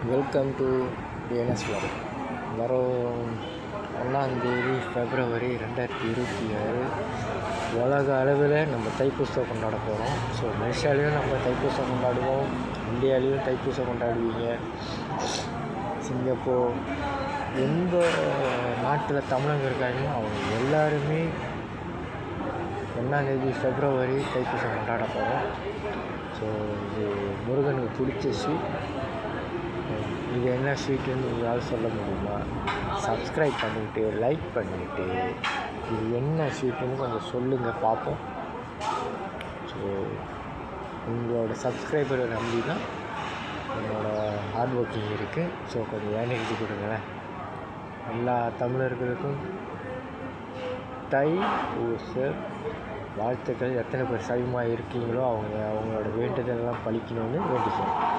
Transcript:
Welcome to DNS vlog. வரும் 1 February 2026 உலக அளவில் நம்ம தைப்பூசம் கொண்டாட போகிறோம். ஸோ மலேசியாலையும் நம்ம தைப்பூசம் கொண்டாடுவோம், இந்தியாவிலையும் தைப்பூசம் கொண்டாடுவீங்க. சிங்கப்பூர் எந்த நாட்டில் தமிழங்க இருக்காங்களோ அவங்க எல்லாருமே 1 February தைப்பூசம் கொண்டாட போகிறோம். ஸோ இது முருகனுக்கு பிடிச்ச ஸ்வீட். இது என்ன ஸ்வீட்டுன்னு உங்களால் சொல்ல முடியுமா? சப்ஸ்கிரைப் பண்ணிவிட்டு லைக் பண்ணிவிட்டு இது என்ன ஸ்வீட்டுன்னு கொஞ்சம் சொல்லுங்கள் பார்ப்போம். ஸோ உங்களோட சப்ஸ்கிரைபரை நம்பி தான் என்னோடய ஹார்ட் ஒர்க்கிங் இருக்குது. ஸோ கொஞ்சம் எனர்ஜி கொடுங்களேன். எல்லா தமிழர்களுக்கும் தைப்பூச வாழ்த்துக்கள். எத்தனை பேர் சைவமாக இருக்கீங்களோ அவங்களோட வேண்டுதலெல்லாம் பழிக்கணும்னு வேண்டிக்கிறேன்.